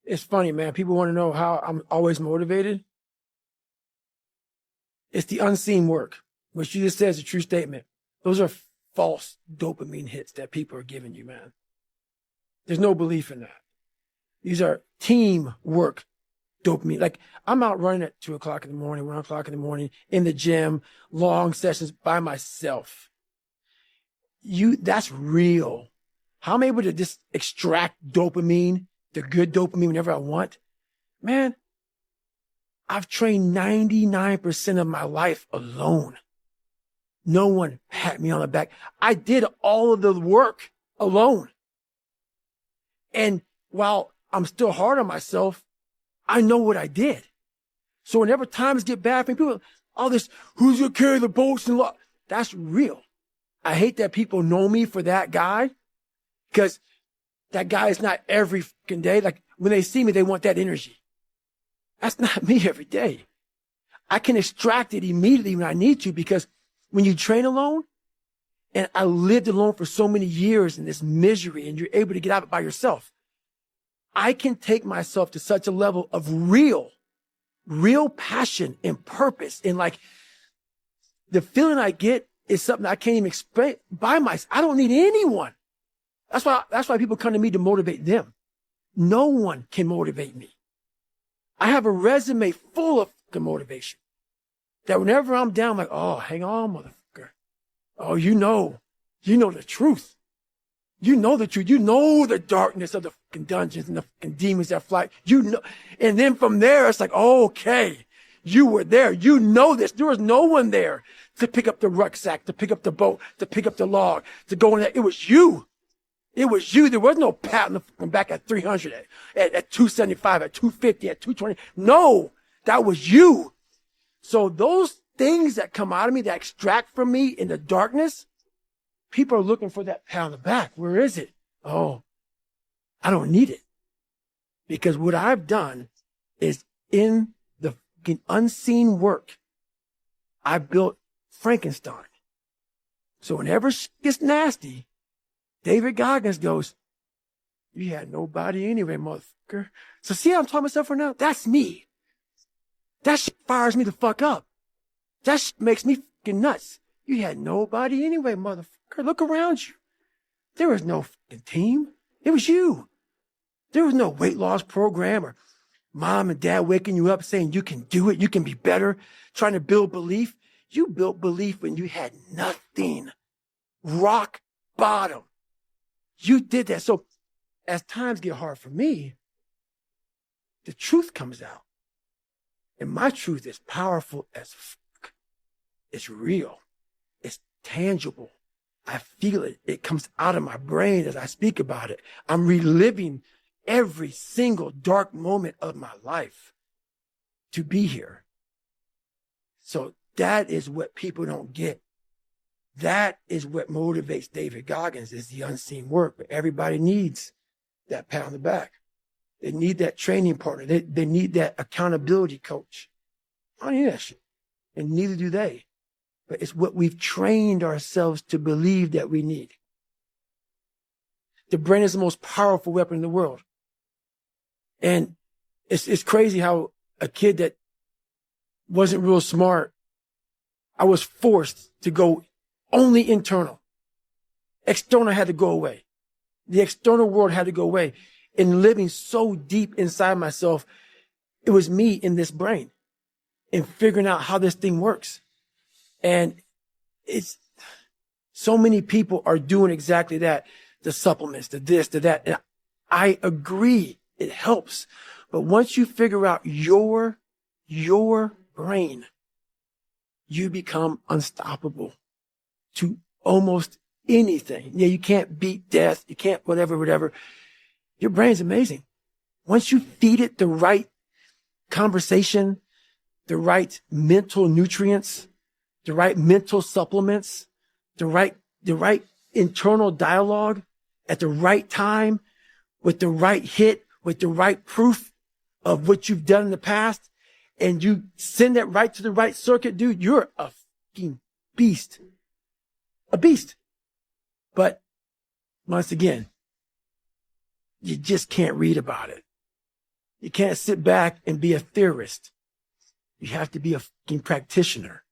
It's funny, man. People want to know how I'm always motivated. It's the unseen work, which you just said is a true statement. Those are false dopamine hits that people are giving you, man. There's no belief in that. These are teamwork dopamine. Like, I'm out running at 2 o'clock in the morning, 1 o'clock in the morning, in the gym, long sessions by myself. That's real. How I'm able to just extract dopamine, the good dopamine whenever I want. Man, I've trained 99% of my life alone. No one pat me on the back. I did all of the work alone. And while I'm still hard on myself, I know what I did. So whenever times get bad for me, people, all this, who's going to carry the boats and law? That's real. I hate that people know me for that guy, because that guy is not every fucking day. Like, when they see me, they want that energy. That's not me every day. I can extract it immediately when I need to, because when you train alone, and I lived alone for so many years in this misery, and you're able to get out of it by yourself, I can take myself to such a level of real passion and purpose. And like, the feeling I get is something I can't even explain by myself. I don't need anyone. That's why people come to me to motivate them. No one can motivate me. I have a resume full of motivation that whenever I'm down, I'm like, oh, hang on, motherfucker. Oh, you know the truth. You know the truth. You know the darkness of the fucking dungeons and the fucking demons that fly. You know. And then from there, it's like, oh, okay, you were there. You know this. There was no one there to pick up the rucksack, to pick up the boat, to pick up the log, to go in there. It was you. It was you. There was no pat on the fucking back at 300, at 275, at 250, at 220. No, that was you. So those things that come out of me, that extract from me in the darkness, people are looking for that pat on the back. Where is it? Oh, I don't need it. Because what I've done is, in the unseen work, I built Frankenstein. So whenever shit gets nasty, David Goggins goes, you had nobody anyway, motherfucker. So see how I'm talking myself right now? That's me. That shit fires me the fuck up. That shit makes me fucking nuts. You had nobody anyway, motherfucker. Look around you. There was no fucking team. It was you. There was no weight loss program or mom and dad waking you up saying you can do it, you can be better, trying to build belief. You built belief when you had nothing. Rock bottom. You did that. So as times get hard for me, the truth comes out. And my truth is powerful as fuck. It's real. It's tangible. I feel it. It comes out of my brain as I speak about it. I'm reliving every single dark moment of my life to be here. So that is what people don't get. That is what motivates David Goggins, is the unseen work. But everybody needs that pat on the back. They need that training partner. They need that accountability coach. I don't need that shit. And neither do they. But it's what we've trained ourselves to believe that we need. The brain is the most powerful weapon in the world. And it's crazy how a kid that wasn't real smart, I was forced to go only internal. External had to go away. The external world had to go away. And living so deep inside myself, it was me in this brain and figuring out how this thing works. And it's so many people are doing exactly that. The supplements, the this, the that. And I agree, it helps. But once you figure out your brain, you become unstoppable to almost anything. Yeah, you can't beat death. You can't whatever. Your brain's amazing. Once you feed it the right conversation, the right mental nutrients, the right mental supplements, the right internal dialogue at the right time, with the right hit, with the right proof of what you've done in the past, and you send that right to the right circuit, dude, you're a fucking beast. A beast. But once again, you just can't read about it. You can't sit back and be a theorist. You have to be a fucking practitioner.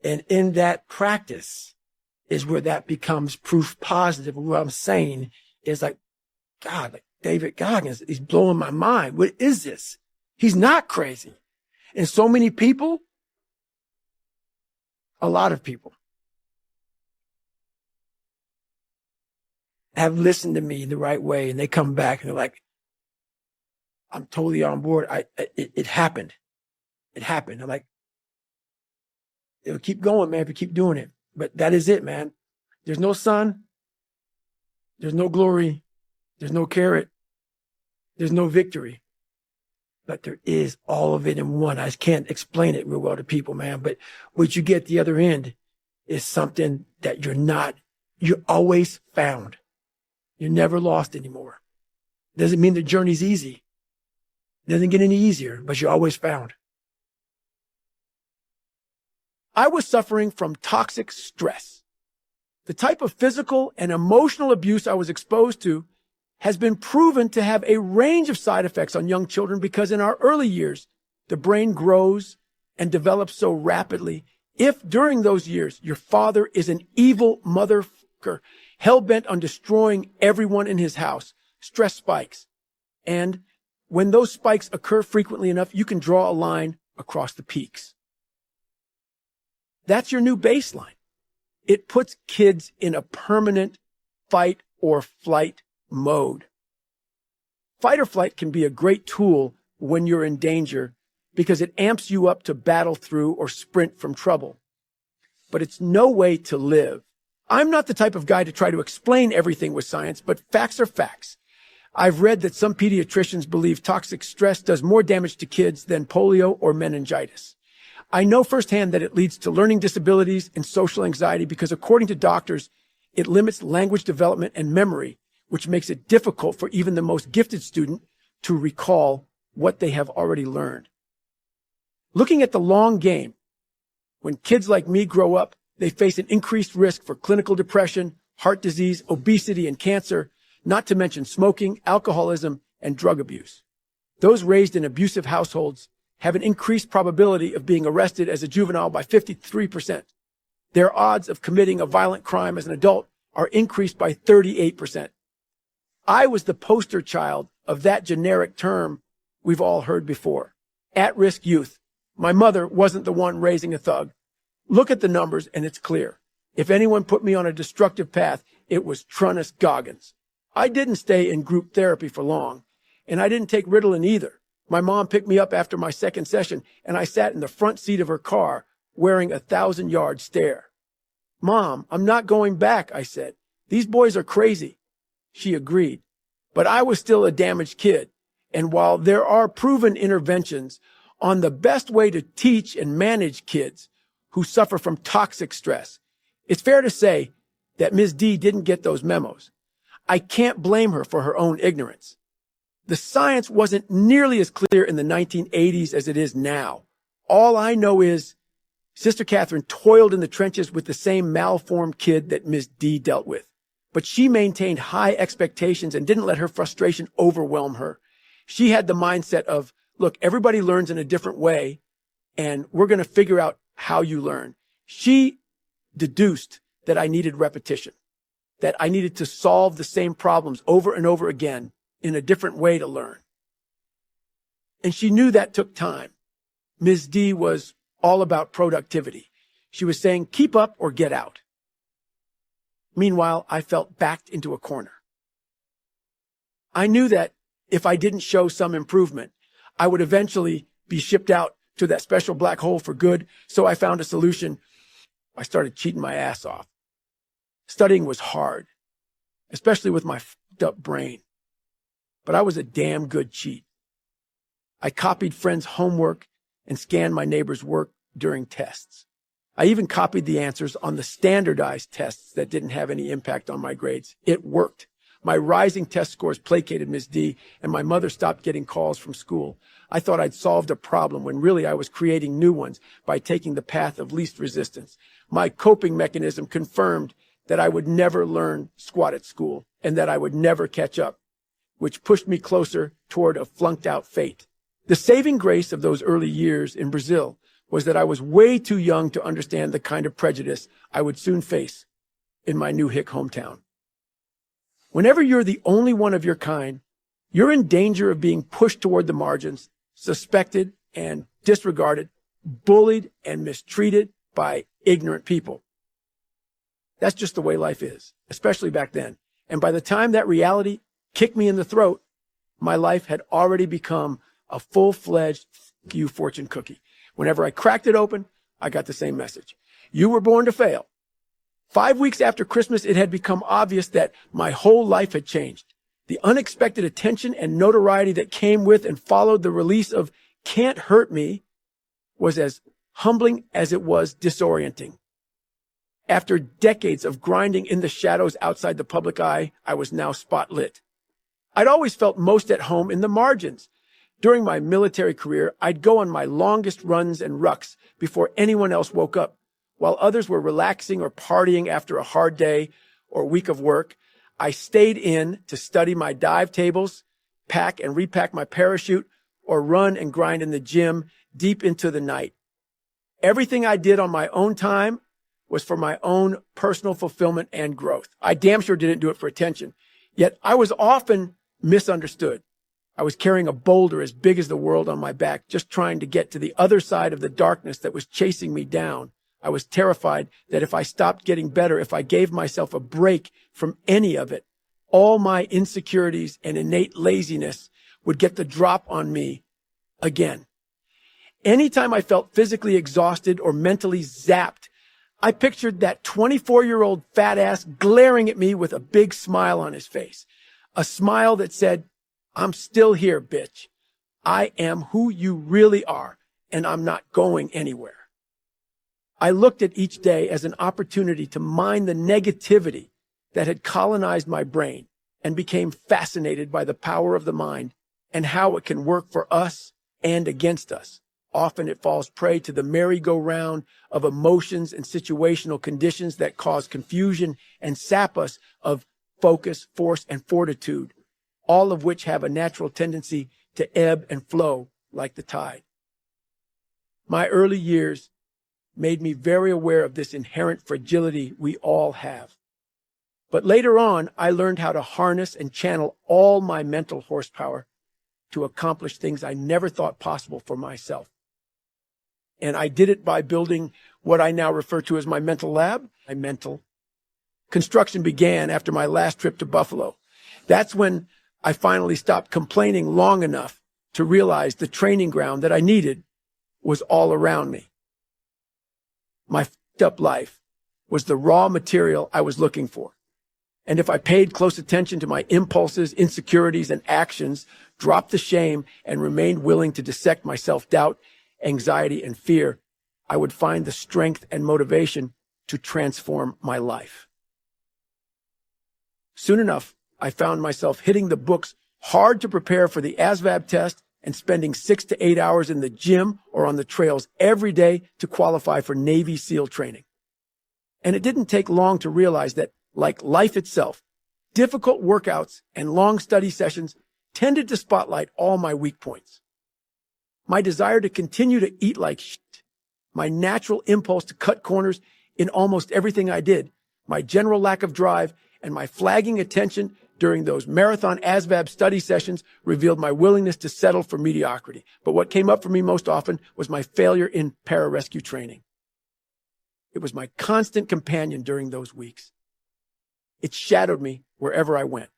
And in that practice is where that becomes proof positive. What I'm saying is like, God, like David Goggins, he's blowing my mind. What is this? He's not crazy. And so many people, a lot of people, have listened to me the right way, and they come back and they're like, I'm totally on board. It happened. It happened. I'm like, it'll keep going, man, if you keep doing it. But that is it, man. There's no sun. There's no glory. There's no carrot. There's no victory. But there is all of it in one. I can't explain it real well to people, man. But what you get at the other end is something that you're always found. You're never lost anymore. Doesn't mean the journey's easy. Doesn't get any easier, but you're always found. I was suffering from toxic stress. The type of physical and emotional abuse I was exposed to has been proven to have a range of side effects on young children because in our early years, the brain grows and develops so rapidly. If during those years, your father is an evil motherfucker, hell-bent on destroying everyone in his house, stress spikes. And when those spikes occur frequently enough, you can draw a line across the peaks. That's your new baseline. It puts kids in a permanent fight or flight mode. Fight or flight can be a great tool when you're in danger because it amps you up to battle through or sprint from trouble. But it's no way to live. I'm not the type of guy to try to explain everything with science, but facts are facts. I've read that some pediatricians believe toxic stress does more damage to kids than polio or meningitis. I know firsthand that it leads to learning disabilities and social anxiety because according to doctors, it limits language development and memory, which makes it difficult for even the most gifted student to recall what they have already learned. Looking at the long game, when kids like me grow up, they face an increased risk for clinical depression, heart disease, obesity, and cancer, not to mention smoking, alcoholism, and drug abuse. Those raised in abusive households have an increased probability of being arrested as a juvenile by 53%. Their odds of committing a violent crime as an adult are increased by 38%. I was the poster child of that generic term we've all heard before. At-risk youth. My mother wasn't the one raising a thug. Look at the numbers and it's clear. If anyone put me on a destructive path, it was Goggins. I didn't stay in group therapy for long, and I didn't take Ritalin either. My mom picked me up after my second session, and I sat in the front seat of her car wearing a 1,000-yard stare. Mom, I'm not going back, I said. These boys are crazy. She agreed. But I was still a damaged kid. And while there are proven interventions on the best way to teach and manage kids who suffer from toxic stress, it's fair to say that Ms. D didn't get those memos. I can't blame her for her own ignorance. The science wasn't nearly as clear in the 1980s as it is now. All I know is Sister Catherine toiled in the trenches with the same malformed kid that Ms. D dealt with. But she maintained high expectations and didn't let her frustration overwhelm her. She had the mindset of, look, everybody learns in a different way, and we're going to figure out how you learn. She deduced that I needed repetition, that I needed to solve the same problems over and over again in a different way to learn. And she knew that took time. Ms. D was all about productivity. She was saying, keep up or get out. Meanwhile, I felt backed into a corner. I knew that if I didn't show some improvement, I would eventually be shipped out to that special black hole for good. So I found a solution. I started cheating my ass off. Studying was hard, especially with my fucked up brain. But I was a damn good cheat. I copied friends' homework and scanned my neighbor's work during tests. I even copied the answers on the standardized tests that didn't have any impact on my grades. It worked. My rising test scores placated Ms. D, and my mother stopped getting calls from school. I thought I'd solved a problem when really I was creating new ones by taking the path of least resistance. My coping mechanism confirmed that I would never learn squat at school and that I would never catch up. which pushed me closer toward a flunked-out fate. The saving grace of those early years in Brazil was that I was way too young to understand the kind of prejudice I would soon face in my new hick hometown. Whenever you're the only one of your kind, you're in danger of being pushed toward the margins, suspected and disregarded, bullied and mistreated by ignorant people. That's just the way life is, especially back then. And by the time that reality kicked me in the throat, my life had already become a full-fledged you fortune cookie. Whenever I cracked it open, I got the same message. You were born to fail. 5 weeks after Christmas, it had become obvious that my whole life had changed. The unexpected attention and notoriety that came with and followed the release of Can't Hurt Me was as humbling as it was disorienting. After decades of grinding in the shadows outside the public eye, I was now spotlit. I'd always felt most at home in the margins. During my military career, I'd go on my longest runs and rucks before anyone else woke up. While others were relaxing or partying after a hard day or week of work, I stayed in to study my dive tables, pack and repack my parachute, or run and grind in the gym deep into the night. Everything I did on my own time was for my own personal fulfillment and growth. I damn sure didn't do it for attention. Yet I was often misunderstood. I was carrying a boulder as big as the world on my back, just trying to get to the other side of the darkness that was chasing me down. I was terrified that if I stopped getting better, if I gave myself a break from any of it, all my insecurities and innate laziness would get the drop on me again. Anytime I felt physically exhausted or mentally zapped, I pictured that 24-year-old fat ass glaring at me with a big smile on his face. A smile that said, I'm still here, bitch. I am who you really are, and I'm not going anywhere. I looked at each day as an opportunity to mine the negativity that had colonized my brain and became fascinated by the power of the mind and how it can work for us and against us. Often it falls prey to the merry-go-round of emotions and situational conditions that cause confusion and sap us of focus, force, and fortitude, all of which have a natural tendency to ebb and flow like the tide. My early years made me very aware of this inherent fragility we all have. But later on, I learned how to harness and channel all my mental horsepower to accomplish things I never thought possible for myself. And I did it by building what I now refer to as my mental lab, my mental. Construction began after my last trip to Buffalo. That's when I finally stopped complaining long enough to realize the training ground that I needed was all around me. My f***ed up life was the raw material I was looking for. And if I paid close attention to my impulses, insecurities, and actions, dropped the shame, and remained willing to dissect my self-doubt, anxiety, and fear, I would find the strength and motivation to transform my life. Soon enough, I found myself hitting the books hard to prepare for the ASVAB test and spending 6 to 8 hours in the gym or on the trails every day to qualify for Navy SEAL training. And it didn't take long to realize that, like life itself, difficult workouts and long study sessions tended to spotlight all my weak points. My desire to continue to eat like shit, my natural impulse to cut corners in almost everything I did, my general lack of drive, and my flagging attention during those marathon ASVAB study sessions revealed my willingness to settle for mediocrity. But what came up for me most often was my failure in pararescue training. It was my constant companion during those weeks. It shadowed me wherever I went.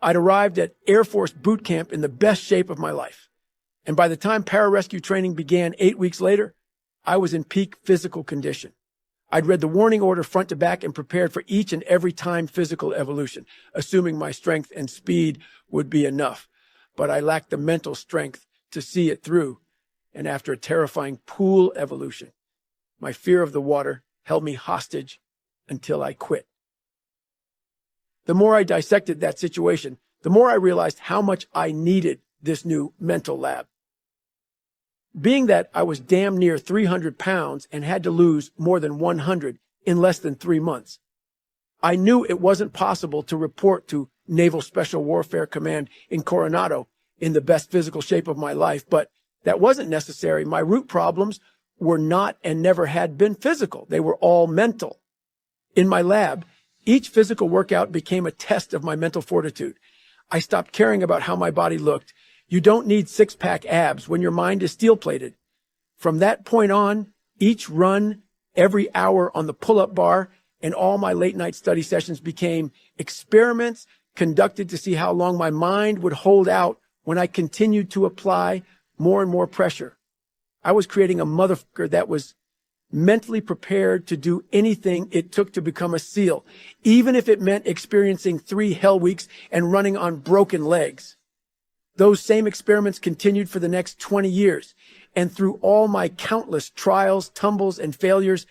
I'd arrived at Air Force boot camp in the best shape of my life. And by the time pararescue training began 8 weeks later, I was in peak physical condition. I'd read the warning order front to back and prepared for each and every time physical evolution, assuming my strength and speed would be enough. But I lacked the mental strength to see it through. And after a terrifying pool evolution, my fear of the water held me hostage until I quit. The more I dissected that situation, the more I realized how much I needed this new mental lab. Being that I was damn near 300 pounds and had to lose more than 100 in less than 3 months, I knew it wasn't possible to report to Naval Special Warfare Command in Coronado in the best physical shape of my life, but that wasn't necessary. My root problems were not and never had been physical. They were all mental. In my lab, each physical workout became a test of my mental fortitude. I stopped caring about how my body looked. You don't need six-pack abs when your mind is steel-plated. From that point on, each run, every hour on the pull-up bar, and all my late-night study sessions became experiments conducted to see how long my mind would hold out when I continued to apply more and more pressure. I was creating a motherfucker that was mentally prepared to do anything it took to become a SEAL, even if it meant experiencing 3 hell weeks and running on broken legs. Those same experiments continued for the next 20 years. And through all my countless trials, tumbles, and failures,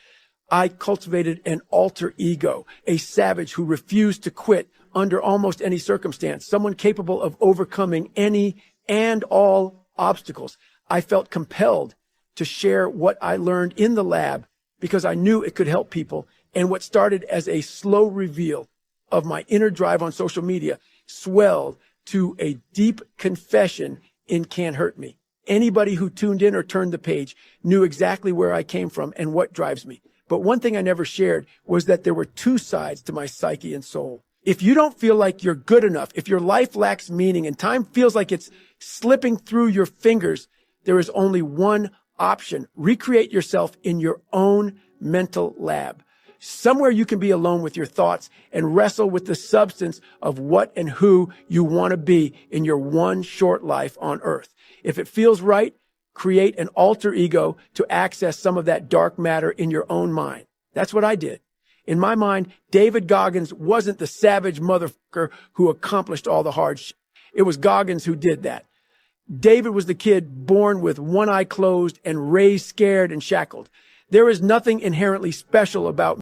I cultivated an alter ego, a savage who refused to quit under almost any circumstance, someone capable of overcoming any and all obstacles. I felt compelled to share what I learned in the lab because I knew it could help people. And what started as a slow reveal of my inner drive on social media swelled to a deep confession in Can't Hurt Me. Anybody who tuned in or turned the page knew exactly where I came from and what drives me. But one thing I never shared was that there were 2 sides to my psyche and soul. If you don't feel like you're good enough, if your life lacks meaning and time feels like it's slipping through your fingers, there is only one option. Recreate yourself in your own mental lab. Somewhere you can be alone with your thoughts and wrestle with the substance of what and who you want to be in your one short life on earth. If it feels right, create an alter ego to access some of that dark matter in your own mind. That's what I did. In my mind, David Goggins wasn't the savage motherfucker who accomplished all the hard shit. It was Goggins who did that. David was the kid born with one eye closed and raised scared and shackled. There is nothing inherently special about